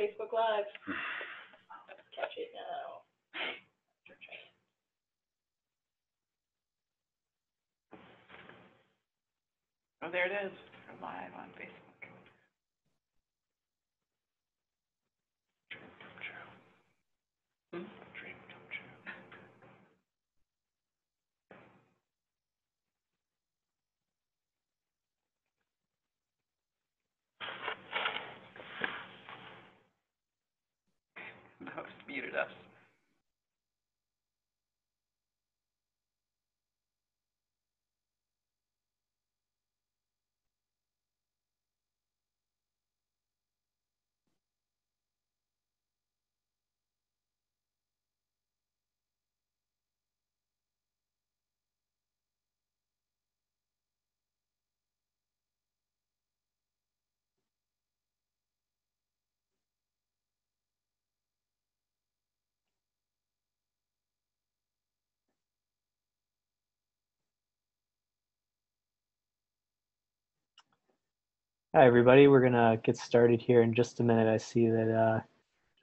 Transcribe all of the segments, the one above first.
Facebook Live. Catch it now. Oh, there it is. We're live on Facebook. Dream come true. Dream come true. The host muted us. Hi, everybody. We're going to get started here in just a minute. I see that a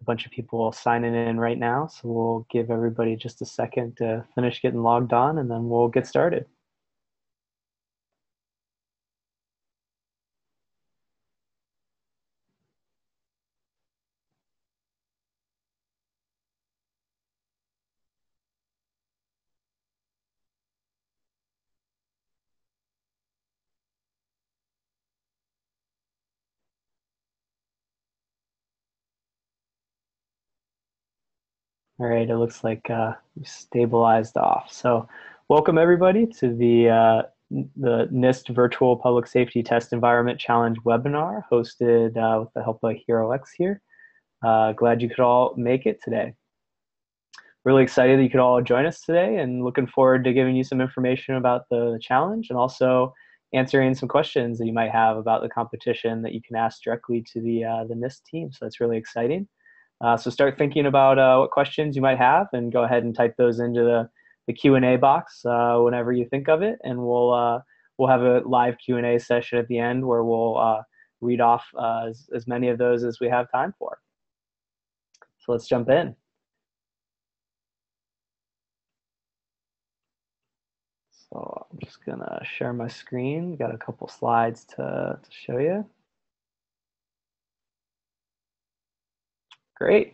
bunch of people signing in right now, so we'll give everybody just a second to finish getting logged on, and then we'll get started. All right, it looks like we stabilized off. So welcome everybody to the NIST Virtual Public Safety Test Environment Challenge webinar hosted with the help of HeroX here. Glad you could all make it today. Really excited that you could all join us today and looking forward to giving you some information about the challenge and also answering some questions that you might have about the competition that you can ask directly to the NIST team. So that's really exciting. So start thinking about what questions you might have and go ahead and type those into the Q&A box whenever you think of it. And we'll have a live Q&A session at the end where we'll read off as many of those as we have time for. So let's jump in. So I'm just gonna share my screen. Got a couple slides to show you. Great.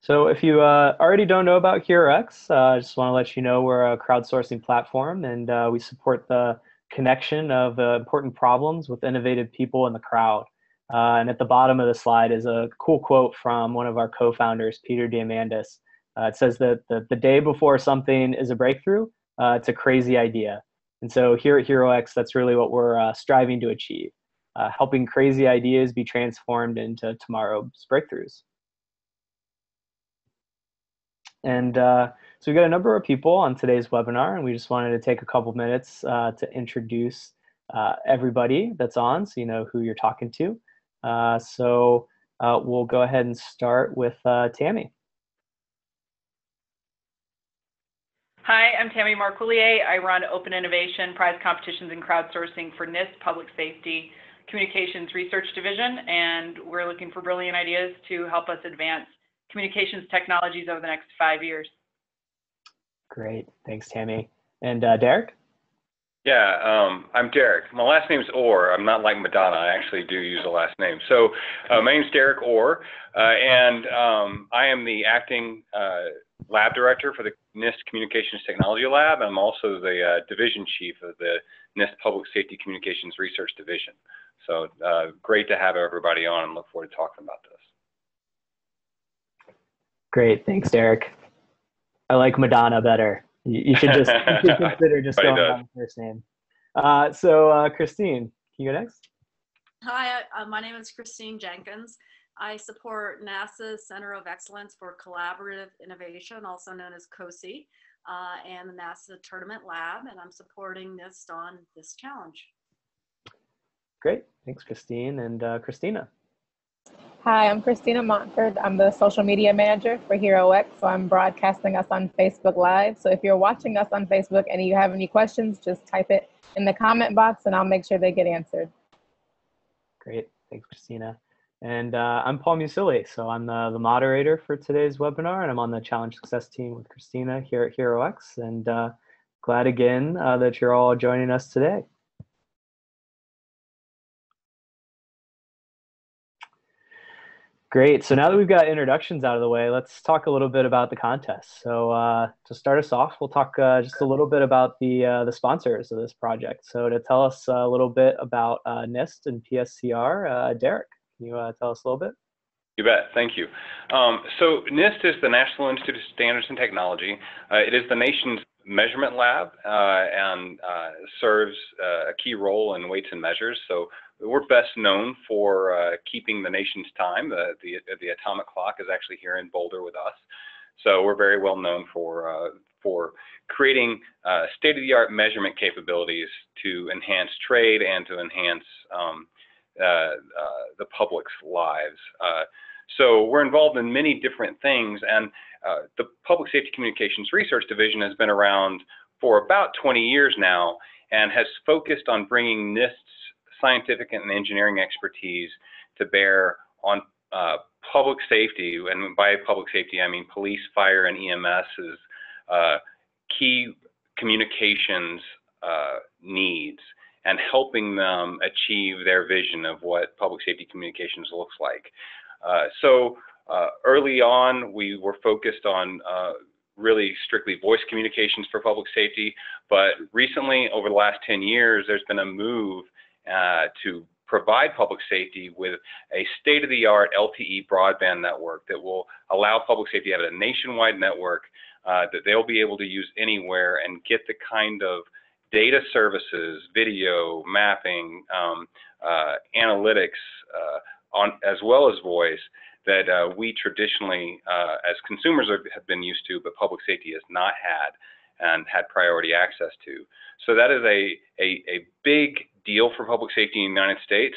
So if you already don't know about HeroX, I just want to let you know we're a crowdsourcing platform, and we support the connection of important problems with innovative people in the crowd. And at the bottom of the slide is a cool quote from one of our co-founders, Peter Diamandis. It says that the day before something is a breakthrough, it's a crazy idea. And so here at HeroX, that's really what we're striving to achieve, helping crazy ideas be transformed into tomorrow's breakthroughs. And so we've got a number of people on today's webinar, and we just wanted to take a couple minutes to introduce everybody that's on so you know who you're talking to. So we'll go ahead and start with Tammy. Hi, I'm Tammy Marcoulier. I run Open Innovation, Prize Competitions, and Crowdsourcing for NIST Public Safety Communications Research Division, and we're looking for brilliant ideas to help us advance communications technologies over the next 5 years. Great, thanks, Tammy. And Derek? Yeah, I'm Derek. My last name's Orr. I'm not like Madonna. I actually do use a last name. So my name's Derek Orr, and I am the acting lab director for the NIST Communications Technology Lab. I'm also the division chief of the NIST Public Safety Communications Research Division. So great to have everybody on and look forward to talking about this. Great, thanks, Derek. I like Madonna better. You should just consider just going on the first name. So Christine, can you go next? Hi, my name is Christine Jenkins. I support NASA's Center of Excellence for Collaborative Innovation, also known as COSI, and the NASA Tournament Lab, and I'm supporting NIST on this challenge. Great, thanks, Christine. And Christina. Hi, I'm Christina Montford. I'm the social media manager for HeroX, so I'm broadcasting us on Facebook Live. So if you're watching us on Facebook and you have any questions, just type it in the comment box and I'll make sure they get answered. Great, thanks, Christina. And I'm Paul Musili, so I'm the moderator for today's webinar, and I'm on the Challenge Success team with Christina here at HeroX, and glad again that you're all joining us today. Great. So now that we've got introductions out of the way, let's talk a little bit about the contest. So to start us off, we'll talk just a little bit about the sponsors of this project. So to tell us a little bit about NIST and PSCR, Derek, can you tell us a little bit? You bet. Thank you. So NIST is the National Institute of Standards and Technology. It is the nation's measurement lab and serves a key role in weights and measures. So we're best known for keeping the nation's time. The atomic clock is actually here in Boulder with us. So we're very well known for creating state-of-the-art measurement capabilities to enhance trade and to enhance the public's lives. So we're involved in many different things, and the Public Safety Communications Research Division has been around for about 20 years now and has focused on bringing NIST's scientific and engineering expertise to bear on public safety. And by public safety, I mean police, fire, and EMS's key communications needs, and helping them achieve their vision of what public safety communications looks like. So early on, we were focused on really strictly voice communications for public safety, but recently, over the last 10 years, there's been a move to provide public safety with a state-of-the-art LTE broadband network that will allow public safety to have a nationwide network that they'll be able to use anywhere and get the kind of data services, video, mapping, analytics, as well as voice that we traditionally, as consumers, have been used to, but public safety has not had and had priority access to. So that is a big deal for public safety in the United States,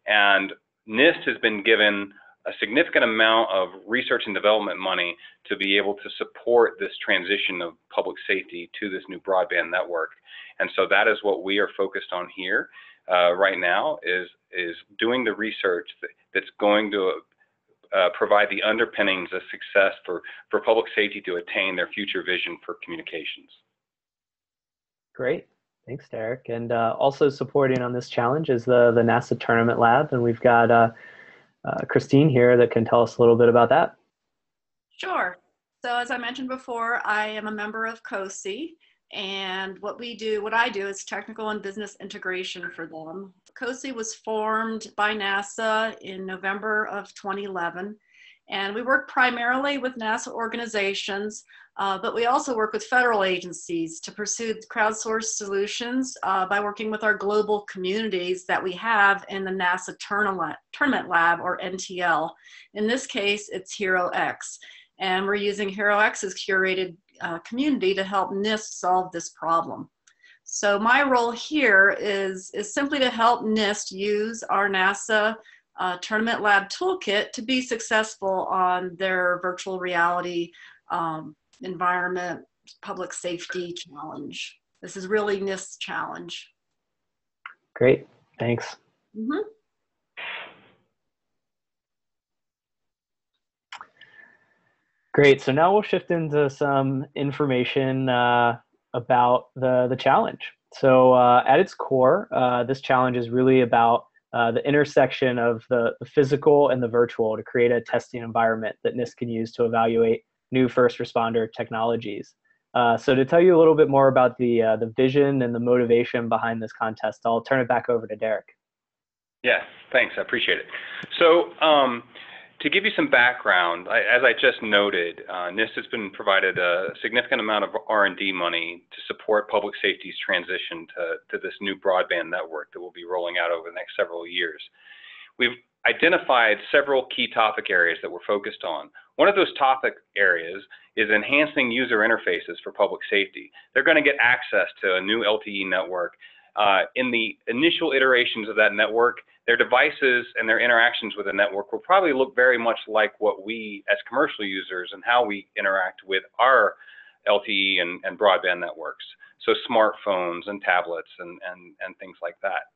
and NIST has been given a significant amount of research and development money to be able to support this transition of public safety to this new broadband network. And so that is what we are focused on here right now, is doing the research that's going to provide the underpinnings of success for public safety to attain their future vision for communications. Great. Thanks, Derek. And also supporting on this challenge is the NASA Tournament Lab, and we've got Christine here that can tell us a little bit about that. Sure. So as I mentioned before, I am a member of COSI, and what I do is technical and business integration for them. COSI was formed by NASA in November of 2011, and we work primarily with NASA organizations, but we also work with federal agencies to pursue crowdsourced solutions by working with our global communities that we have in the NASA Tournament Lab, or NTL. In this case, it's HeroX, and we're using HeroX's curated community to help NIST solve this problem. So my role here is simply to help NIST use our NASA Tournament Lab toolkit to be successful on their virtual reality environment public safety challenge. This is really NIST's challenge. Great, thanks. Mm-hmm. Great, so now we'll shift into some information about the challenge. So at its core, this challenge is really about the intersection of the physical and the virtual to create a testing environment that NIST can use to evaluate new first responder technologies. So to tell you a little bit more about the vision and the motivation behind this contest, I'll turn it back over to Derek. Yeah, thanks, I appreciate it. So to give you some background, as I just noted, NIST has been provided a significant amount of R&D money to support public safety's transition to this new broadband network that will be rolling out over the next several years. We've identified several key topic areas that we're focused on. One of those topic areas is enhancing user interfaces for public safety. They're going to get access to a new LTE network in the initial iterations of that network, their devices and their interactions with the network will probably look very much like what we as commercial users and how we interact with our LTE and broadband networks. So smartphones and tablets and things like that.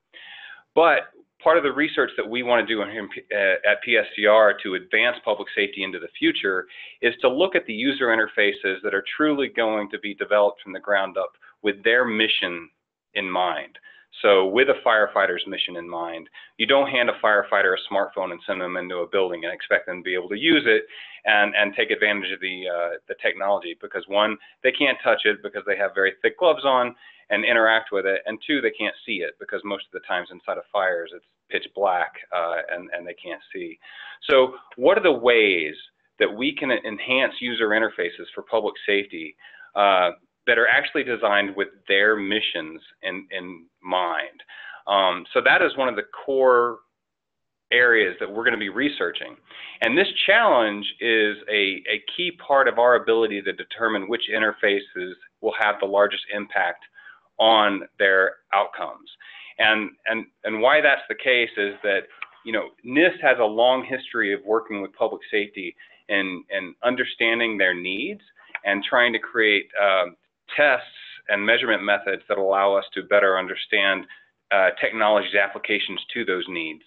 But part of the research that we want to do at PSDR to advance public safety into the future is to look at the user interfaces that are truly going to be developed from the ground up with their mission in mind. So with a firefighter's mission in mind, you don't hand a firefighter a smartphone and send them into a building and expect them to be able to use it and take advantage of the technology, because one, they can't touch it because they have very thick gloves on and interact with it, and two, they can't see it because most of the times inside of fires it's pitch black and they can't see. So what are the ways that we can enhance user interfaces for public safety that are actually designed with their missions in mind? So that is one of the core areas that we're going to be researching. And this challenge is a key part of our ability to determine which interfaces will have the largest impact on their outcomes. And why that's the case is that, you know, NIST has a long history of working with public safety and understanding their needs and trying to create tests and measurement methods that allow us to better understand technology's applications to those needs.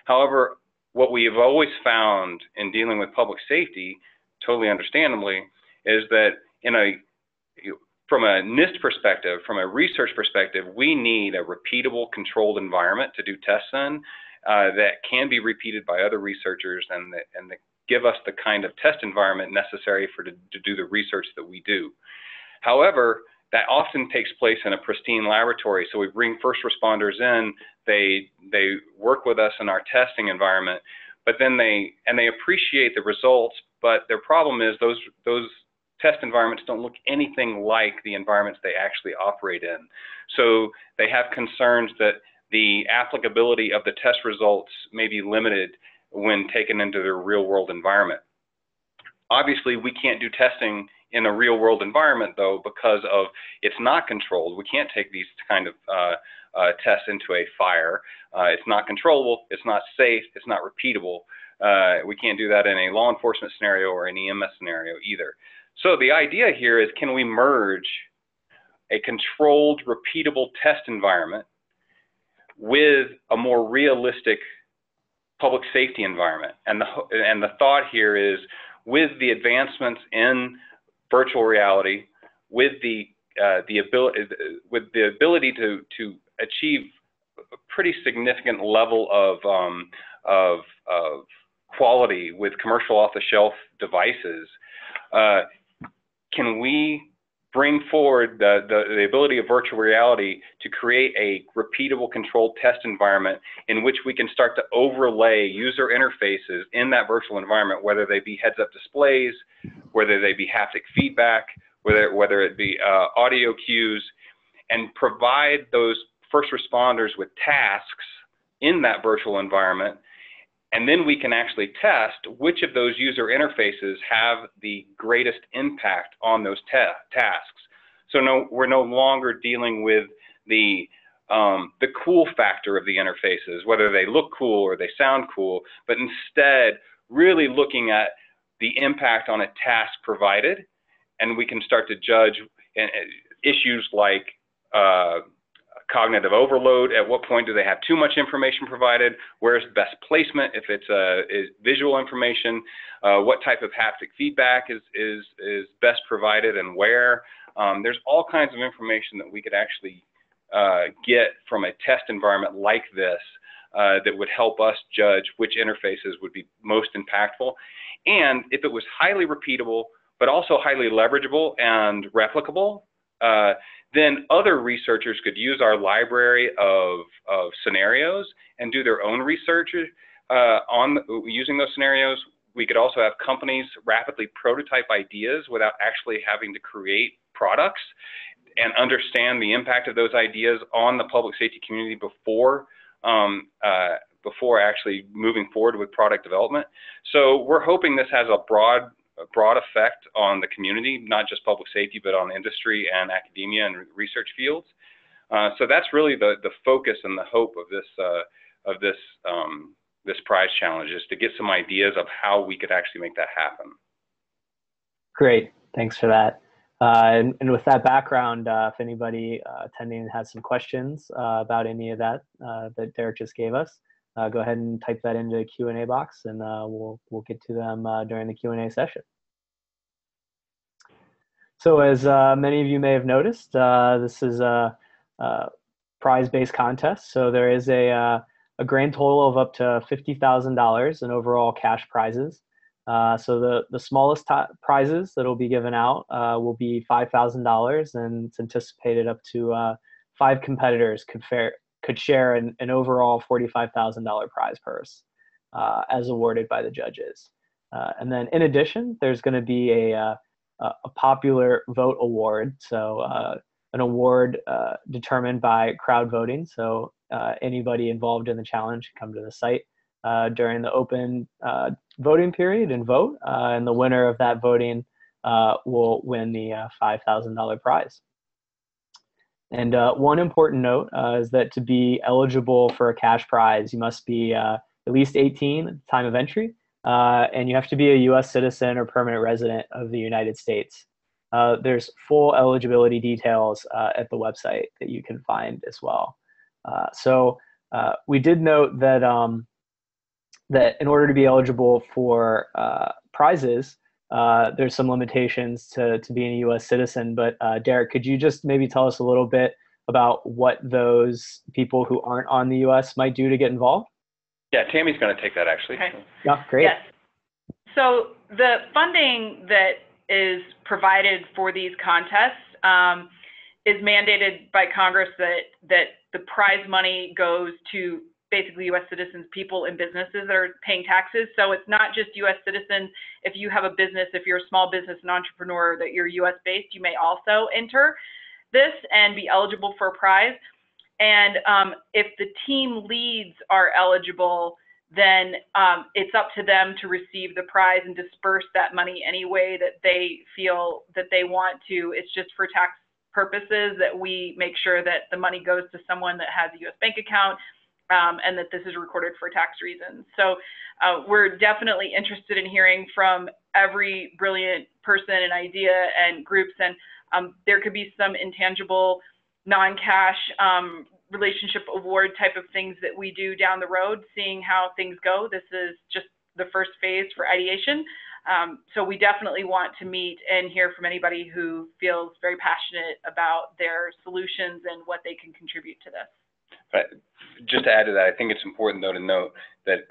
However, what we have always found in dealing with public safety, totally understandably, is that from a NIST perspective, from a research perspective, we need a repeatable, controlled environment to do tests in that can be repeated by other researchers and that give us the kind of test environment necessary to do the research that we do. However, that often takes place in a pristine laboratory. So we bring first responders in, they work with us in our testing environment, but then they appreciate the results, but their problem is those test environments don't look anything like the environments they actually operate in. So they have concerns that the applicability of the test results may be limited when taken into their real world environment. Obviously, we can't do testing in a real world environment though, because of it's not controlled. We can't take these kind of tests into a fire. It's not controllable, it's not safe, it's not repeatable. We can't do that in a law enforcement scenario or an EMS scenario either. So the idea here is, can we merge a controlled, repeatable test environment with a more realistic public safety environment? And the thought here is, with the advancements in virtual reality, with the ability to achieve a pretty significant level of quality with commercial off-the-shelf devices, can we bring forward the ability of virtual reality to create a repeatable, controlled test environment in which we can start to overlay user interfaces in that virtual environment, whether they be heads-up displays, whether they be haptic feedback, whether it be audio cues, and provide those first responders with tasks in that virtual environment. And then we can actually test which of those user interfaces have the greatest impact on those tasks. So we're no longer dealing with the cool factor of the interfaces, whether they look cool or they sound cool, but instead really looking at the impact on a task provided, and we can start to judge issues like cognitive overload. At what point do they have too much information provided? Where's best placement if it's visual information? What type of haptic feedback is best provided and where? There's all kinds of information that we could actually get from a test environment like this that would help us judge which interfaces would be most impactful. And if it was highly repeatable, but also highly leverageable and replicable, then other researchers could use our library of scenarios and do their own research using those scenarios. We could also have companies rapidly prototype ideas without actually having to create products and understand the impact of those ideas on the public safety community before actually moving forward with product development. So we're hoping this has a broad effect on the community, not just public safety, but on industry and academia and research fields. So that's really the focus and the hope of this this prize challenge, is to get some ideas of how we could actually make that happen. Great, thanks for that. And with that background, if anybody attending has some questions about any of that that Derek just gave us, go ahead and type that into the Q&A box, and we'll get to them during the Q&A session. So as many of you may have noticed, this is a prize-based contest. So there is a grand total of up to $50,000 in overall cash prizes. So the smallest prizes that will be given out will be $5,000, and it's anticipated up to 5 competitors could share an overall $45,000 prize purse as awarded by the judges. And then in addition, there's going to be a popular vote award. So an award determined by crowd voting. So anybody involved in the challenge can come to the site during the open voting period and vote, and the winner of that voting will win the $5,000 prize. And one important note is that to be eligible for a cash prize, you must be at least 18 at the time of entry, and you have to be a U.S. citizen or permanent resident of the United States. There's full eligibility details at the website that you can find as well. So we did note that that in order to be eligible for prizes, there's some limitations to being a U.S. citizen. But Derek, could you just maybe tell us a little bit about what those people who aren't on the U.S. might do to get involved? Yeah, Tammy's going to take that, actually. Okay. Yeah, great. Yes. So the funding that is provided for these contests is mandated by Congress that the prize money goes to basically U.S. citizens, people and businesses that are paying taxes. So it's not just U.S. citizens. If you have a business, if you're a small business and entrepreneur that you're U.S. based, you may also enter this and be eligible for a prize. And if the team leads are eligible, then it's up to them to receive the prize and disperse that money any way that they feel that they want to. It's just for tax purposes that we make sure that the money goes to someone that has a U.S. bank account, and that this is recorded for tax reasons. So we're definitely interested in hearing from every brilliant person and idea and groups, and there could be some intangible, non-cash relationship award type of things that we do down the road, seeing how things go. This is just the first phase for ideation. So we definitely want to meet and hear from anybody who feels very passionate about their solutions and what they can contribute to this. Just to add to that, I think it's important, though, to note that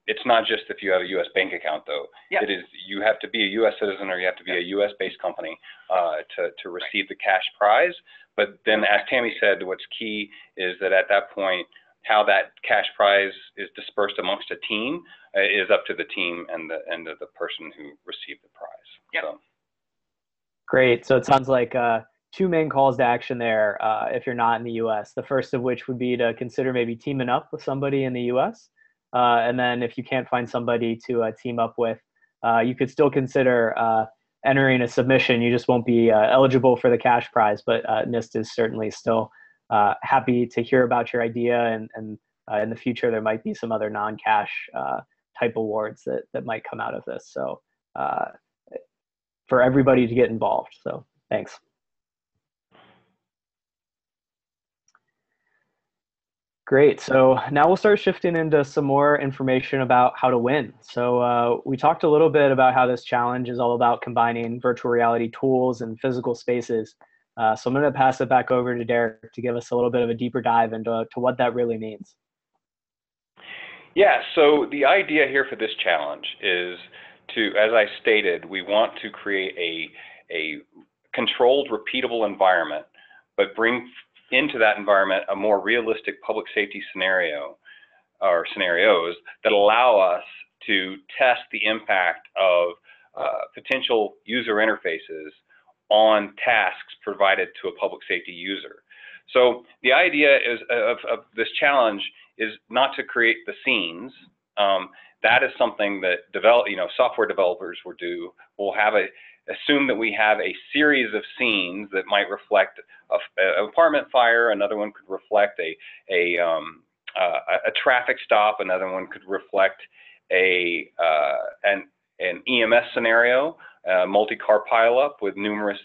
it's not just if you have a U.S. bank account, though. Yep. It is, you have to be a U.S. citizen or you have to be a U.S.-based company to receive the cash prize. But then, as Tammy said, what's key is that at that point, how that cash prize is dispersed amongst a team is up to the team and the person who received the prize. Yep. So. Great. So it sounds like 2 main calls to action there if you're not in the U.S. The first of which would be to consider maybe teaming up with somebody in the U.S. And then if you can't find somebody to team up with, you could still consider entering a submission. You just won't be eligible for the cash prize, but NIST is certainly still happy to hear about your idea, and in the future there might be some other non-cash type awards that might come out of this. So for everybody to get involved. So thanks. Great. So now we'll start shifting into some more information about how to win. So we talked a little bit about how this challenge is all about combining virtual reality tools and physical spaces. So I'm going to pass it back over to Derek to give us a little bit of a deeper dive into what that really means. Yeah, so the idea here for this challenge is to, as I stated, we want to create a controlled, repeatable environment, but bring into that environment a more realistic public safety scenario or scenarios that allow us to test the impact of potential user interfaces on tasks provided to a public safety user. So the idea is of this challenge is not to create the scenes. That is something that software developers will do. We'll have assume that we have a series of scenes that might reflect an apartment fire. Another one could reflect a traffic stop. Another one could reflect an EMS scenario, multi-car pileup with numerous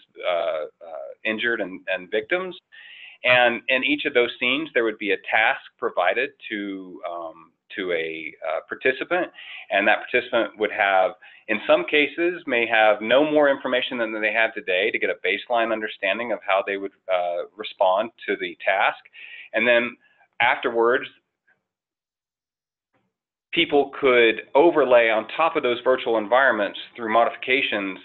injured and victims. And in each of those scenes, there would be a task provided to a participant, and that participant would have, in some cases, may have no more information than they have today to get a baseline understanding of how they would respond to the task. And then afterwards, people could overlay on top of those virtual environments through modifications,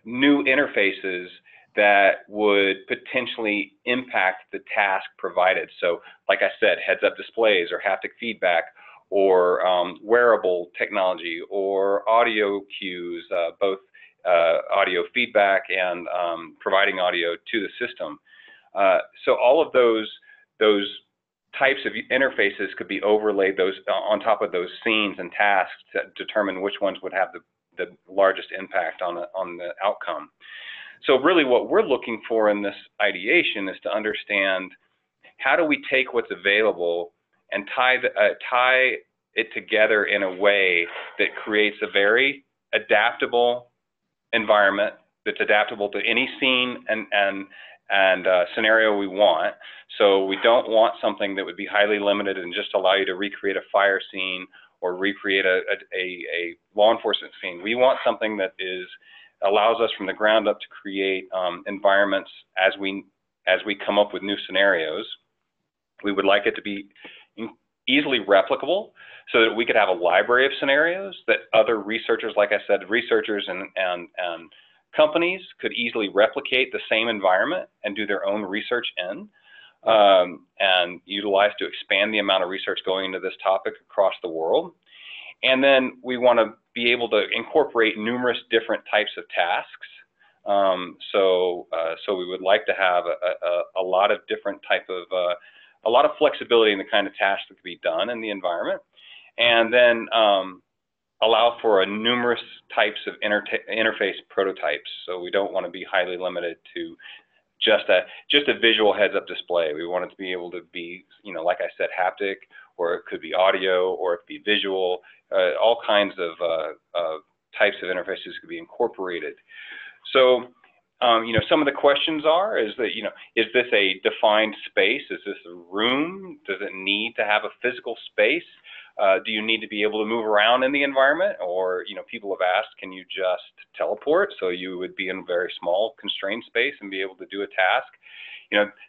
new interfaces that would potentially impact the task provided. So like I said, heads-up displays or haptic feedback or wearable technology or audio cues, both audio feedback and providing audio to the system. So all of those types of interfaces could be overlaid on top of those scenes and tasks to determine which ones would have the largest impact on the outcome. So really what we're looking for in this ideation is to understand how do we take what's available and tie it together in a way that creates a very adaptable environment that's adaptable to any scene and scenario we want. So we don't want something that would be highly limited and just allow you to recreate a fire scene or recreate a law enforcement scene. We want something that allows us from the ground up to create environments as we come up with new scenarios. We would like it to be easily replicable so that we could have a library of scenarios that other researchers, like I said, researchers and companies could easily replicate the same environment and do their own research in and utilize to expand the amount of research going into this topic across the world. And then we want to be able to incorporate numerous different types of tasks. So we would like to have a lot of different a lot of flexibility in the kind of tasks that could be done in the environment. And then allow for a numerous types of interface prototypes. So we don't want to be highly limited to just a visual heads-up display. We want it to be able to be, like I said, haptic, or it could be audio, or it could be visual. All kinds of types of interfaces could be incorporated. So, some of the questions is this a defined space? Is this a room? Does it need to have a physical space? Do you need to be able to move around in the environment? Or, people have asked, can you just teleport? So you would be in a very small constrained space and be able to do a task.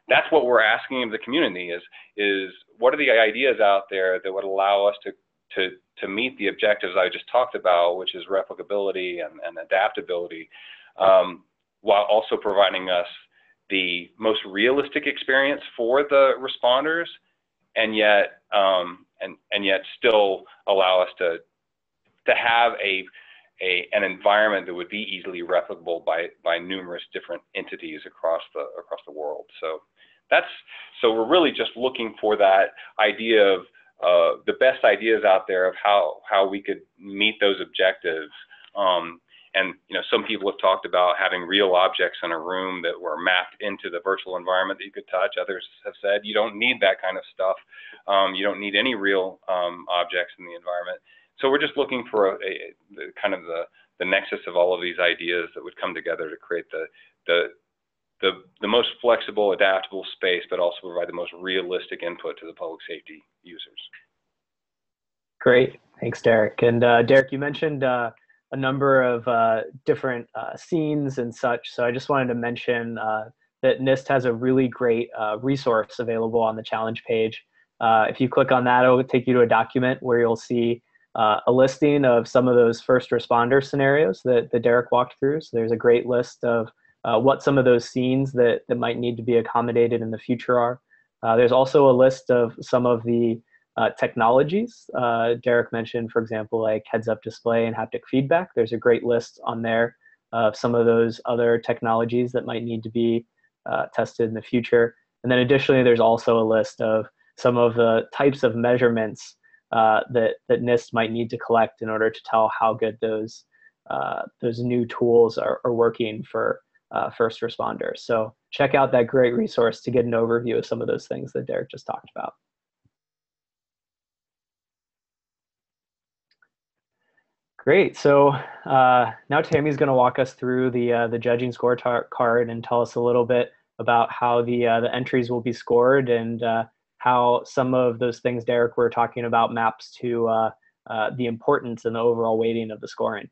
That's what we're asking of the community is what are the ideas out there that would allow us to meet the objectives I just talked about, which is replicability and adaptability, while also providing us the most realistic experience for the responders, and yet still allow us to have an environment that would be easily replicable by numerous different entities across the world. So we're really just looking for that idea of the best ideas out there of how we could meet those objectives. And some people have talked about having real objects in a room that were mapped into the virtual environment that you could touch. Others have said you don't need that kind of stuff. You don't need any real objects in the environment. So we're just looking for the nexus of all of these ideas that would come together to create the most flexible, adaptable space, but also provide the most realistic input to the public safety users. Great, thanks, Derek. And Derek, you mentioned a number of different scenes and such. So I just wanted to mention that NIST has a really great resource available on the challenge page. If you click on that, it'll take you to a document where you'll see a listing of some of those first responder scenarios that Derek walked through. So there's a great list of what some of those scenes that might need to be accommodated in the future are. There's also a list of some of the technologies. Derek mentioned, for example, like heads-up display and haptic feedback. There's a great list on there of some of those other technologies that might need to be tested in the future. And then additionally, there's also a list of some of the types of measurements that NIST might need to collect in order to tell how good those those new tools are working for first responders. So check out that great resource to get an overview of some of those things that Derek just talked about. Great. So now Tammy's going to walk us through the judging scorecard and tell us a little bit about how the entries will be scored and how some of those things Derek were talking about maps to the importance and the overall weighting of the scoring.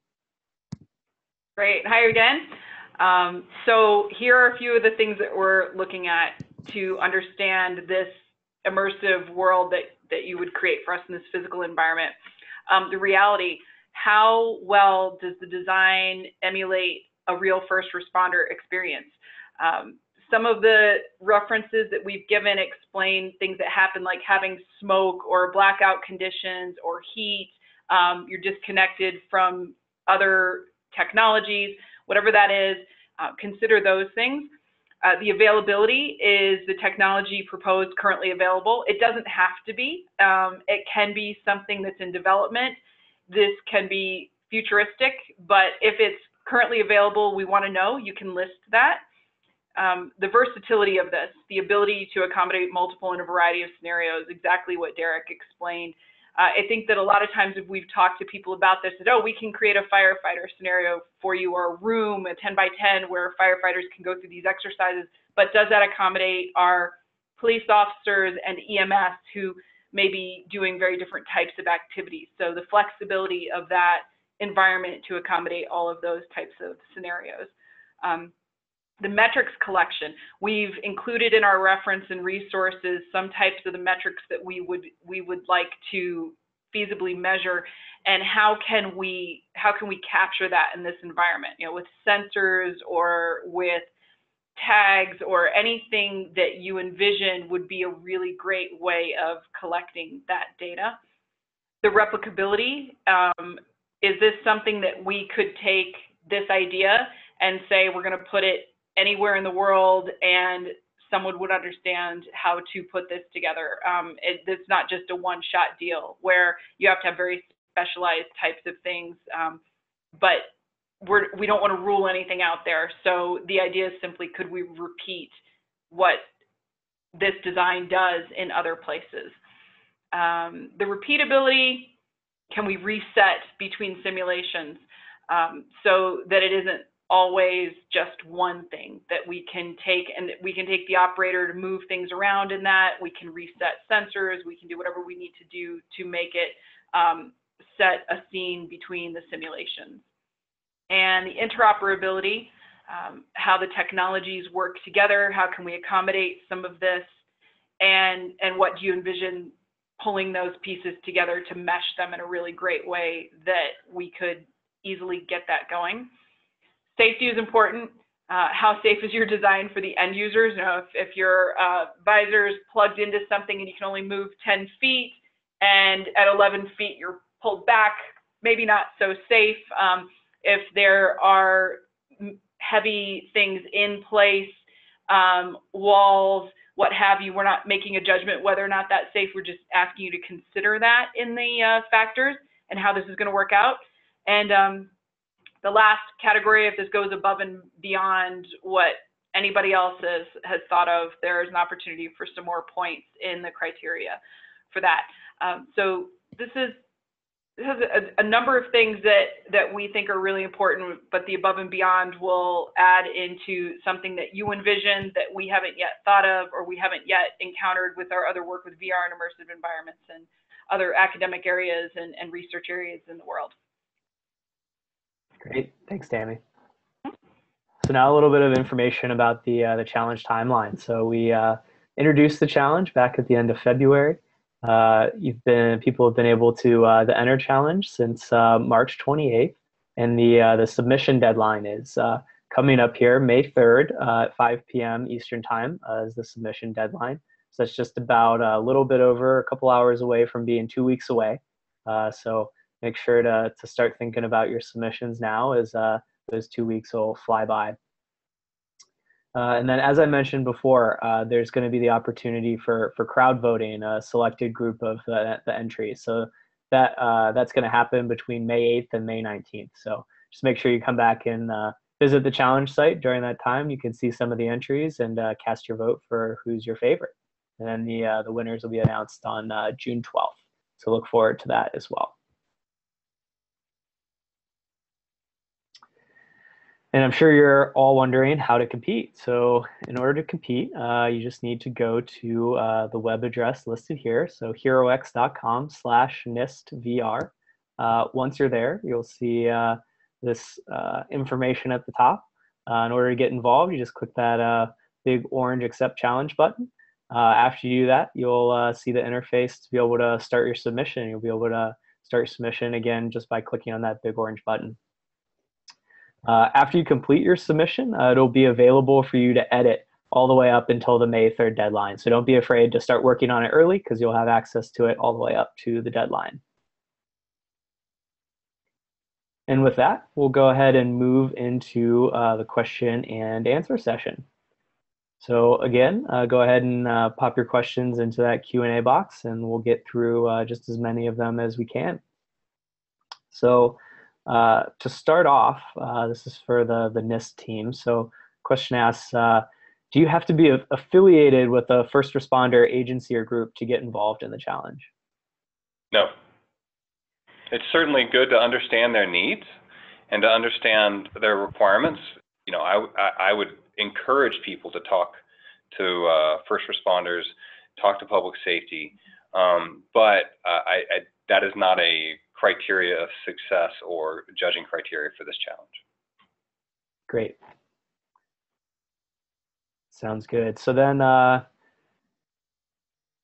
Great. Hi again. So here are a few of the things that we're looking at to understand this immersive world that you would create for us in this physical environment. The reality, how well does the design emulate a real first responder experience? Some of the references that we've given explain things that happen, like having smoke or blackout conditions or heat. You're disconnected from other technologies, whatever that is, consider those things. The availability is the technology proposed currently available. It doesn't have to be. It can be something that's in development. This can be futuristic, but if it's currently available, we want to know. You can list that. The versatility of this, the ability to accommodate multiple in a variety of scenarios, exactly what Derek explained. I think that a lot of times if we've talked to people about this, that, oh, we can create a firefighter scenario for you, or a room, a 10 by 10, where firefighters can go through these exercises, but does that accommodate our police officers and EMS who may be doing very different types of activities? So the flexibility of that environment to accommodate all of those types of scenarios. The metrics collection, we've included in our reference and resources some types of the metrics that we would like to feasibly measure, and how can we capture that in this environment, you know, with sensors or with tags or anything that you envision would be a really great way of collecting that data. The replicability, is this something that we could take this idea and say we're going to put it anywhere in the world and someone would understand how to put this together? It's not just a one-shot deal where you have to have very specialized types of things, but we don't want to rule anything out there. So the idea is simply, could we repeat what this design does in other places? The repeatability, can we reset between simulations so that it isn't always just one thing that we can take, and we can take the operator to move things around in that. We can reset sensors. We can do whatever we need to do to make it set a scene between the simulations. And the interoperability, how the technologies work together, how can we accommodate some of this, and what do you envision pulling those pieces together to mesh them in a really great way that we could easily get that going. Safety is important. How safe is your design for the end users? You know, if your visor's plugged into something and you can only move 10 feet, and at 11 feet you're pulled back, maybe not so safe. If there are heavy things in place, walls, what have you, we're not making a judgment whether or not that's safe. We're just asking you to consider that in the factors and how this is going to work out. And the last category, if this goes above and beyond what anybody else has thought of, there is an opportunity for some more points in the criteria for that. So this has a number of things that we think are really important, but the above and beyond will add into something that you envision that we haven't yet thought of, or we haven't yet encountered with our other work with VR and immersive environments and other academic areas and research areas in the world. Great, thanks, Tammy. So now a little bit of information about the challenge timeline. So we introduced the challenge back at the end of February. People have been able to enter challenge since March 28th, and the submission deadline is coming up here, May 3rd at 5 p.m. Eastern time is the submission deadline. So that's just about a little bit over a couple hours away from being 2 weeks away. So make sure to start thinking about your submissions now, as those 2 weeks will fly by. And then, as I mentioned before, there's going to be the opportunity for crowd voting, a selected group of the entries. So that's going to happen between May 8th and May 19th. So just make sure you come back and visit the challenge site during that time. You can see some of the entries and cast your vote for who's your favorite. And then the winners will be announced on June 12th. So look forward to that as well. And I'm sure you're all wondering how to compete. So in order to compete, you just need to go to the web address listed here. So herox.com/NISTVR. Once you're there, you'll see this information at the top. In order to get involved, you just click that big orange accept challenge button. After you do that, you'll see the interface to be able to start your submission. You'll be able to start your submission again just by clicking on that big orange button. After you complete your submission, it'll be available for you to edit all the way up until the May 3rd deadline. So don't be afraid to start working on it early because you'll have access to it all the way up to the deadline. And with that, we'll go ahead and move into the question and answer session. So again, go ahead and pop your questions into that Q&A box, and we'll get through just as many of them as we can. So to start off, this is for the NIST team. So question asks, do you have to be affiliated with a first responder agency or group to get involved in the challenge? No. It's certainly good to understand their needs and to understand their requirements. You know, I would encourage people to talk to first responders, talk to public safety, but that is not a criteria of success or judging criteria for this challenge. Great. Sounds good. So then,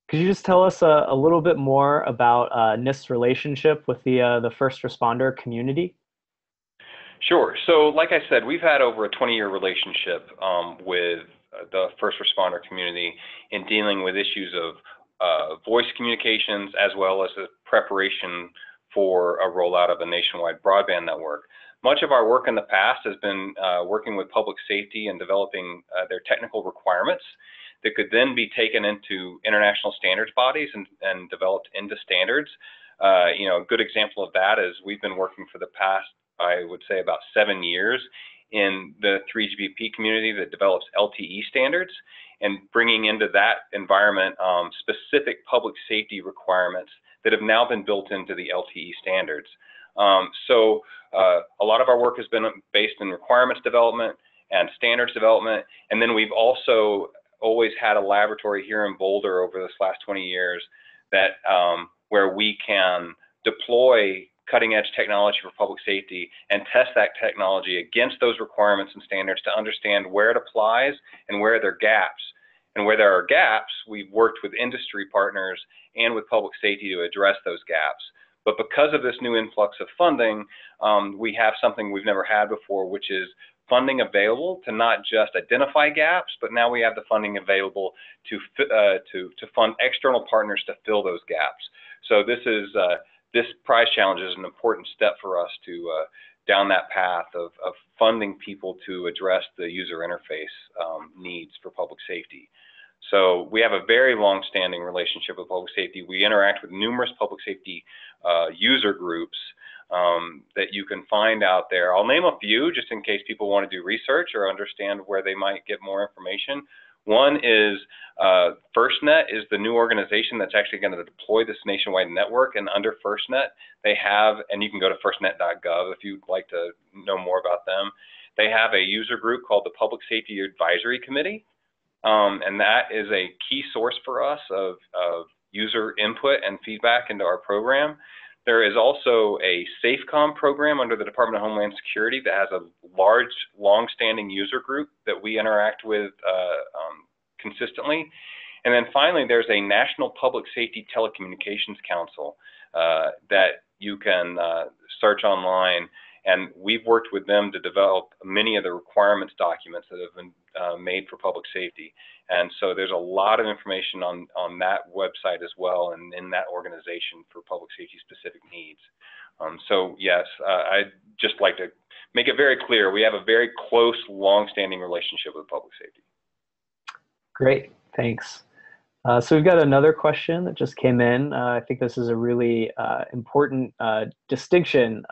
could you just tell us a little bit more about NIST's relationship with the first responder community? Sure. So like I said, we've had over a 20-year relationship with the first responder community in dealing with issues of voice communications as well as the preparation for a rollout of a nationwide broadband network. Much of our work in the past has been working with public safety and developing their technical requirements that could then be taken into international standards bodies and developed into standards. You know, a good example of that is we've been working for the past, I would say, about 7 years in the 3GPP community that develops LTE standards and bringing into that environment specific public safety requirements that have now been built into the LTE standards. So a lot of our work has been based in requirements development and standards development, and then we've also always had a laboratory here in Boulder over this last 20 years that where we can deploy cutting-edge technology for public safety and test that technology against those requirements and standards to understand where it applies and where there are gaps. And where there are gaps, we've worked with industry partners and with public safety to address those gaps. But because of this new influx of funding, we have something we've never had before, which is funding available to not just identify gaps, but now we have the funding available to fund external partners to fill those gaps. So this prize challenge is an important step for us to down that path of funding people to address the user interface needs for public safety. So we have a very long-standing relationship with public safety. We interact with numerous public safety user groups that you can find out there. I'll name a few just in case people want to do research or understand where they might get more information. One is FirstNet is the new organization that's actually going to deploy this nationwide network, and under FirstNet they have, and you can go to firstnet.gov if you'd like to know more about them, they have a user group called the Public Safety Advisory Committee, and that is a key source for us of user input and feedback into our program. There is also a SafeCom program under the Department of Homeland Security that has a large, long-standing user group that we interact with consistently. And then finally, there's a National Public Safety Telecommunications Council that you can search online. And we've worked with them to develop many of the requirements documents that have been made for public safety. And so there's a lot of information on that website as well and in that organization for public safety specific needs. So yes, I'd just like to make it very clear, we have a very close, long-standing relationship with public safety. Great, thanks. So we've got another question that just came in. I think this is a really important distinction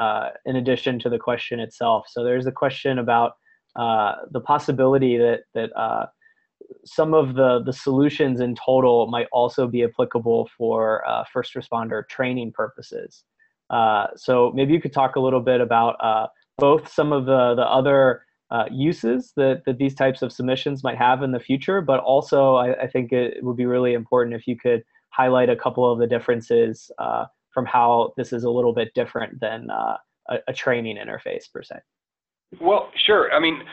in addition to the question itself. So there's a question about the possibility that some of the solutions in total might also be applicable for first responder training purposes. So maybe you could talk a little bit about both some of the other uses that these types of submissions might have in the future, but also I think it would be really important if you could highlight a couple of the differences from how this is a little bit different than a training interface per se. Well, sure. I mean,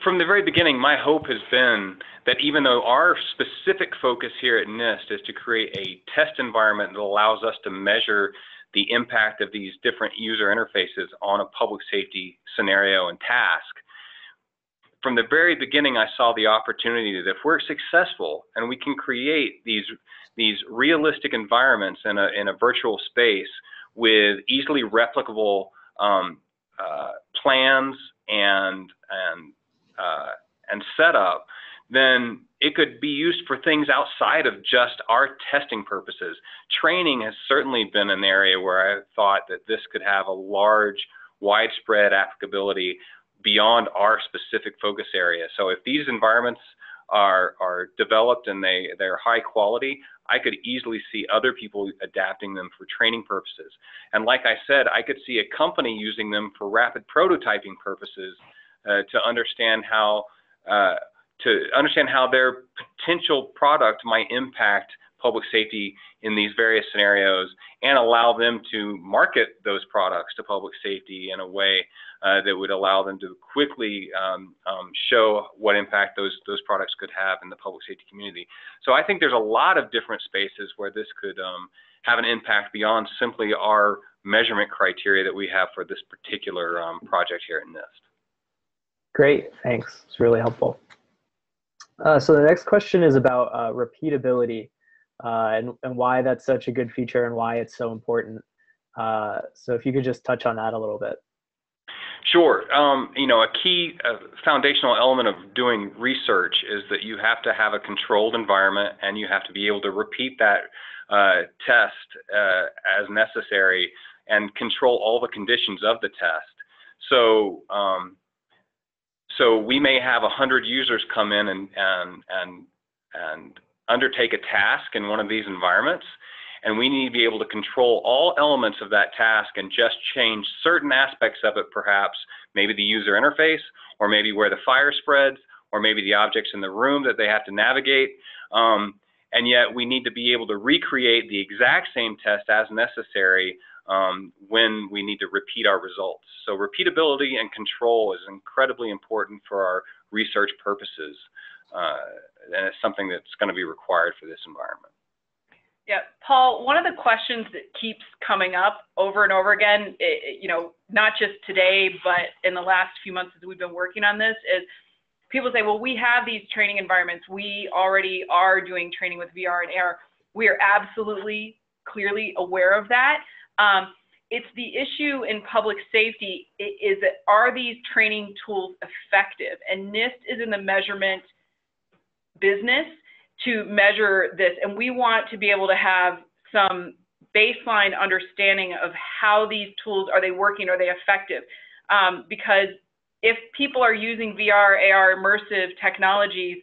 from the very beginning, my hope has been that even though our specific focus here at NIST is to create a test environment that allows us to measure the impact of these different user interfaces on a public safety scenario and task, from the very beginning, I saw the opportunity that if we're successful and we can create these realistic environments in a virtual space with easily replicable plans and setup, then it could be used for things outside of just our testing purposes. Training has certainly been an area where I thought that this could have a large, widespread applicability beyond our specific focus area. So if these environments are developed and they're high quality, I could easily see other people adapting them for training purposes. And like I said, I could see a company using them for rapid prototyping purposes to understand how their potential product might impact public safety in these various scenarios, and allow them to market those products to public safety in a way that would allow them to quickly show what impact those products could have in the public safety community. So I think there's a lot of different spaces where this could have an impact beyond simply our measurement criteria that we have for this particular project here at NIST. Great, thanks. It's really helpful. So the next question is about repeatability and why that's such a good feature and why it's so important. So if you could just touch on that a little bit. Sure. You know, a key foundational element of doing research is that you have to have a controlled environment, and you have to be able to repeat that test as necessary and control all the conditions of the test. So so we may have 100 users come in and undertake a task in one of these environments, and we need to be able to control all elements of that task and just change certain aspects of it, perhaps maybe the user interface, or maybe where the fire spreads, or maybe the objects in the room that they have to navigate. And yet we need to be able to recreate the exact same test as necessary when we need to repeat our results. So repeatability and control is incredibly important for our research purposes. And it's something that's going to be required for this environment. Yeah, Paul, one of the questions that keeps coming up over and over again, you know, not just today, but in the last few months as we've been working on this, is people say, well, we have these training environments. We already are doing training with VR and AR. We are absolutely, clearly aware of that. It's the issue in public safety is that are these training tools effective? And NIST is in the measurement business to measure this, and we want to be able to have some baseline understanding of how these tools, are they working, are they effective? Because if people are using VR, AR, immersive technologies,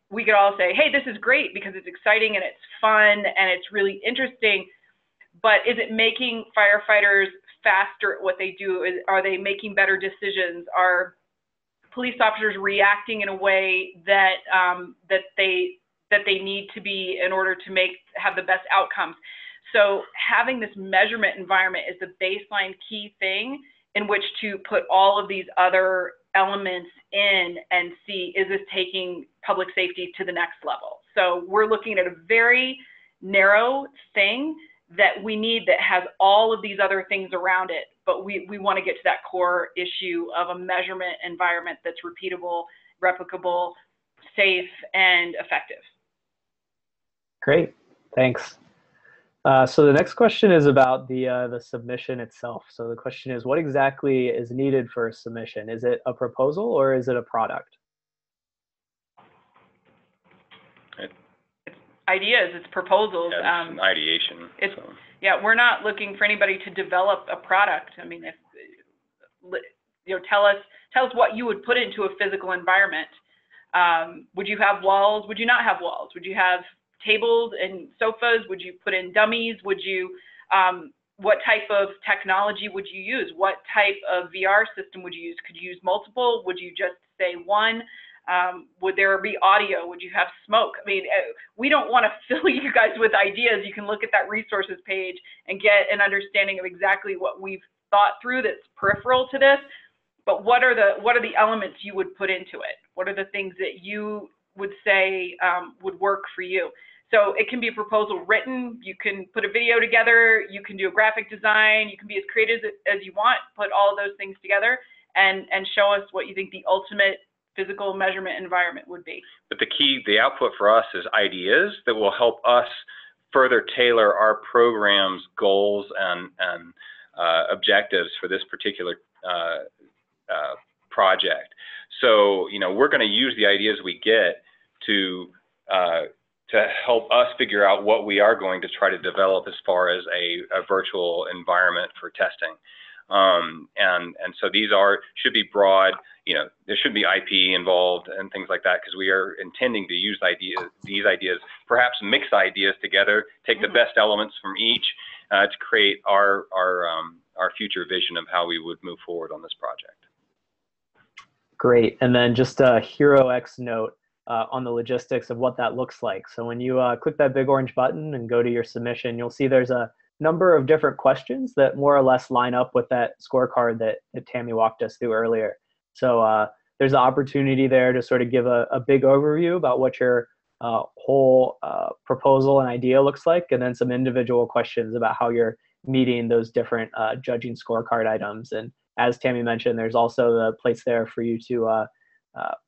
we could all say, hey, this is great because it's exciting and it's fun and it's really interesting, but is it making firefighters faster at what they do? Are they making better decisions? Are police officers reacting in a way that that they need to be in order to have the best outcomes? So having this measurement environment is the baseline key thing in which to put all of these other elements in and see, is this taking public safety to the next level? So we're looking at a very narrow thing that we need that has all of these other things around it, but we want to get to that core issue of a measurement environment that's repeatable, replicable, safe, and effective. Great, thanks. So the next question is about the submission itself. So the question is, what exactly is needed for a submission? Is it a proposal or is it a product? ideas, it's proposals. Yeah, it's an ideation. It's, yeah, we're not looking for anybody to develop a product. I mean, if, you know, tell us what you would put into a physical environment. Would you have walls? Would you not have walls? Would you have tables and sofas? Would you put in dummies? Would you, what type of technology would you use? What type of VR system would you use? Could you use multiple? Would you just say one? Would there be audio? Would you have smoke? I mean, we don't want to fill you guys with ideas. You can look at that resources page and get an understanding of exactly what we've thought through that's peripheral to this. But what are the elements you would put into it? What are the things that you would say would work for you? So it can be a proposal written. You can put a video together. You can do a graphic design. You can be as creative as you want. Put all of those things together and show us what you think the ultimate physical measurement environment would be. But the output for us is ideas that will help us further tailor our program's goals and objectives for this particular project. So, you know, we're going to use the ideas we get to help us figure out what we are going to try to develop as far as a virtual environment for testing. And so these should be broad, you know, there should be IP involved and things like that, because we are intending to use these ideas, perhaps mix ideas together, take the best elements from each to create our future vision of how we would move forward on this project. Great. And then just a HeroX note on the logistics of what that looks like. So when you click that big orange button and go to your submission, you'll see there's a number of different questions that more or less line up with that scorecard that Tammy walked us through earlier. So there's an opportunity there to sort of give a big overview about what your whole proposal and idea looks like, and then some individual questions about how you're meeting those different judging scorecard items. And as Tammy mentioned, there's also the place there for you to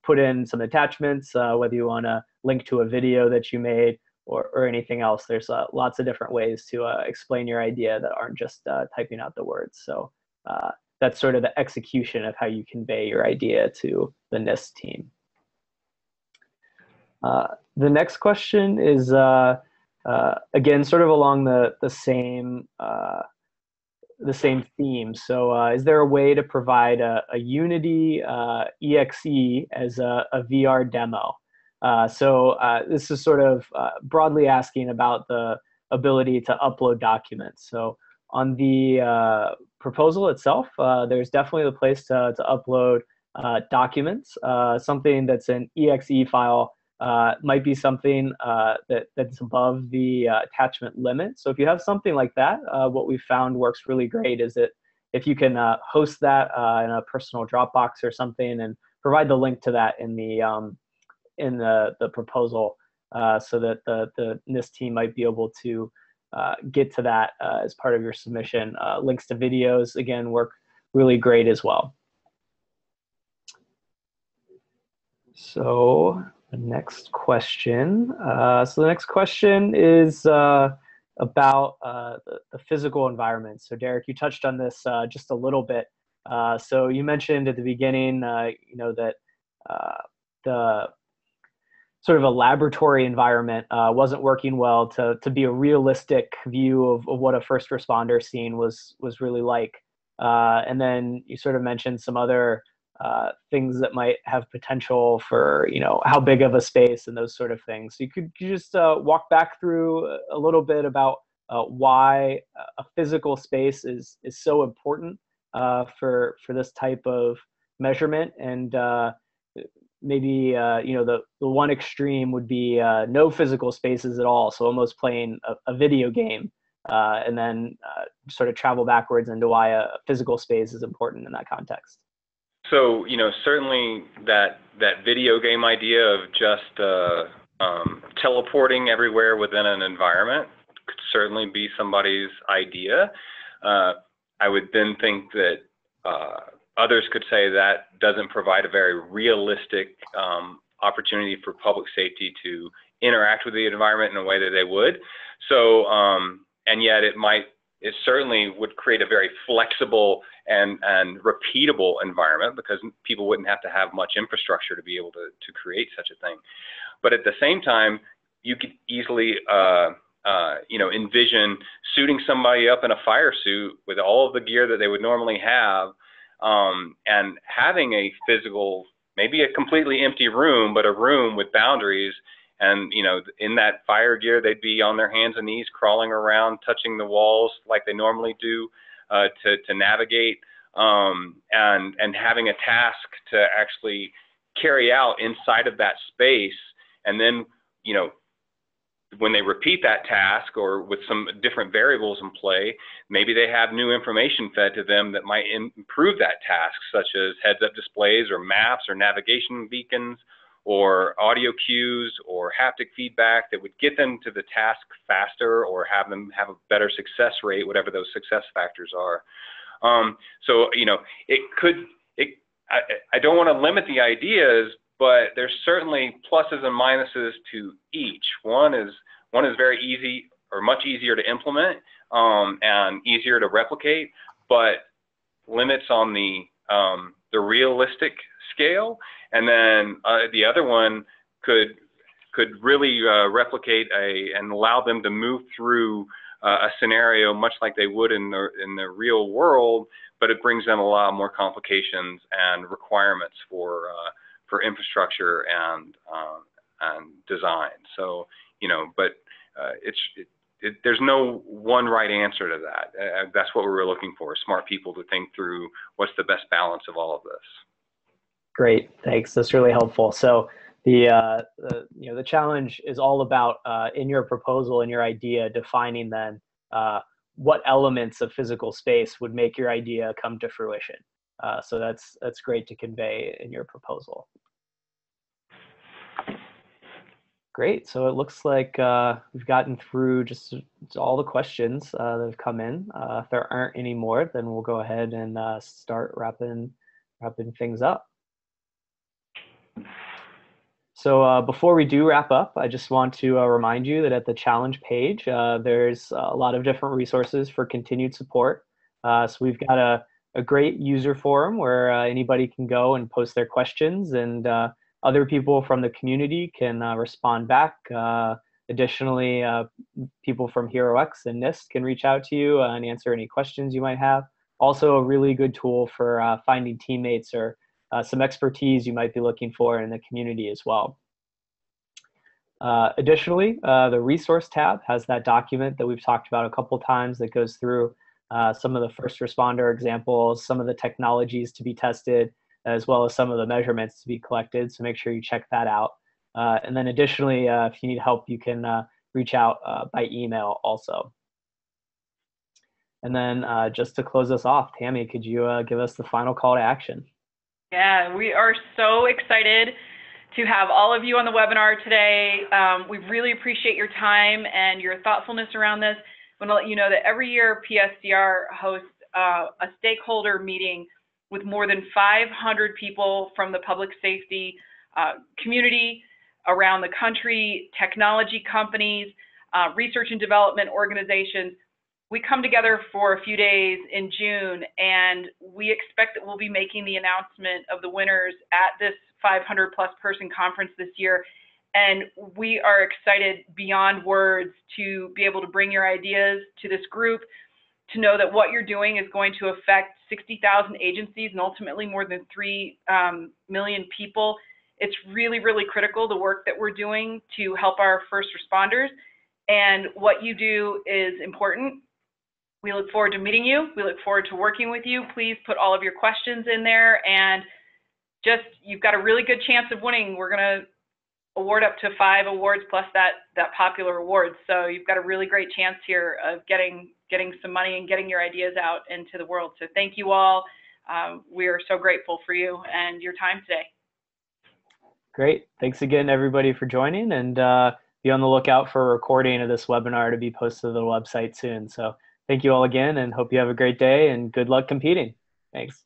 put in some attachments, whether you want to link to a video that you made or anything else. There's lots of different ways to explain your idea that aren't just typing out the words. So that's sort of the execution of how you convey your idea to the NIST team. The next question is, again, sort of along the same theme. So is there a way to provide a Unity EXE as a VR demo? So this is sort of broadly asking about the ability to upload documents. So on the proposal itself, there's definitely the place to upload documents. Something that's an EXE file might be something that's above the attachment limit. So if you have something like that, what we've found works really great is that if you can host that in a personal Dropbox or something and provide the link to that in the proposal, so that the NIST team might be able to get to that as part of your submission. Links to videos, again, work really great as well. So the next question. So the next question is about the physical environment. So Derek, you touched on this just a little bit. So you mentioned at the beginning, you know, that the sort of a laboratory environment wasn't working well to be a realistic view of what a first responder scene was really like. And then you sort of mentioned some other things that might have potential for, you know, how big of a space and those sort of things. So you just walk back through a little bit about why a physical space is so important for this type of measurement, and maybe you know, the one extreme would be no physical spaces at all, so almost playing a video game, and then sort of travel backwards into why a physical space is important in that context. So, you know, certainly that video game idea of just teleporting everywhere within an environment could certainly be somebody's idea. I would then think that others could say that doesn't provide a very realistic opportunity for public safety to interact with the environment in a way that they would. So, and yet it certainly would create a very flexible and repeatable environment, because people wouldn't have to have much infrastructure to be able to create such a thing. But at the same time, you could easily, envision suiting somebody up in a fire suit with all of the gear that they would normally have, and having a physical, maybe a completely empty room, but a room with boundaries. And, in that fire gear, they'd be on their hands and knees, crawling around, touching the walls like they normally do, to navigate, and having a task to actually carry out inside of that space. And then, when they repeat that task, or with some different variables in play, maybe they have new information fed to them that might improve that task, such as heads-up displays or maps or navigation beacons or audio cues or haptic feedback that would get them to the task faster, or have them have a better success rate, whatever those success factors are. I don't want to limit the ideas, but there's certainly pluses and minuses to each. One is very easy, or much easier to implement, and easier to replicate, but limits on the realistic scale. And then the other one could really replicate and allow them to move through a scenario much like they would in the real world, but it brings in a lot more complications and requirements for infrastructure and design. So, there's no one right answer to that. That's what we were looking for: smart people to think through what's the best balance of all of this. Great, thanks. That's really helpful. So the challenge is all about in your proposal, in your idea, defining then what elements of physical space would make your idea come to fruition. So that's great to convey in your proposal. Great. So it looks like we've gotten through just all the questions that have come in. If there aren't any more, then we'll go ahead and start wrapping things up. So before we do wrap up, I just want to remind you that at the challenge page, there's a lot of different resources for continued support. So we've got a great user forum where anybody can go and post their questions, and other people from the community can respond back. Additionally, people from HeroX and NIST can reach out to you and answer any questions you might have. Also a really good tool for finding teammates or some expertise you might be looking for in the community as well. Additionally, the resource tab has that document that we've talked about a couple times that goes through some of the first responder examples, some of the technologies to be tested, as well as some of the measurements to be collected. So make sure you check that out. And then additionally, if you need help, you can reach out by email also. And then just to close us off, Tammy, could you give us the final call to action? Yeah, we are so excited to have all of you on the webinar today. We really appreciate your time and your thoughtfulness around this. I want to let you know that every year PSDR hosts a stakeholder meeting with more than 500 people from the public safety community around the country, technology companies, research and development organizations. We come together for a few days in June, and we expect that we'll be making the announcement of the winners at this 500+ person conference this year. And we are excited beyond words to be able to bring your ideas to this group, to know that what you're doing is going to affect 60,000 agencies and ultimately more than 3 million people. It's really, really critical, the work that we're doing to help our first responders. And what you do is important. We look forward to meeting you. We look forward to working with you. Please put all of your questions in there, and you've got a really good chance of winning. We're going to award up to 5 awards plus that popular award. So you've got a really great chance here of getting some money and getting your ideas out into the world. So thank you all. We are so grateful for you and your time today. Great. Thanks again, everybody, for joining, and be on the lookout for a recording of this webinar to be posted to the website soon. So thank you all again, and hope you have a great day, and good luck competing. Thanks.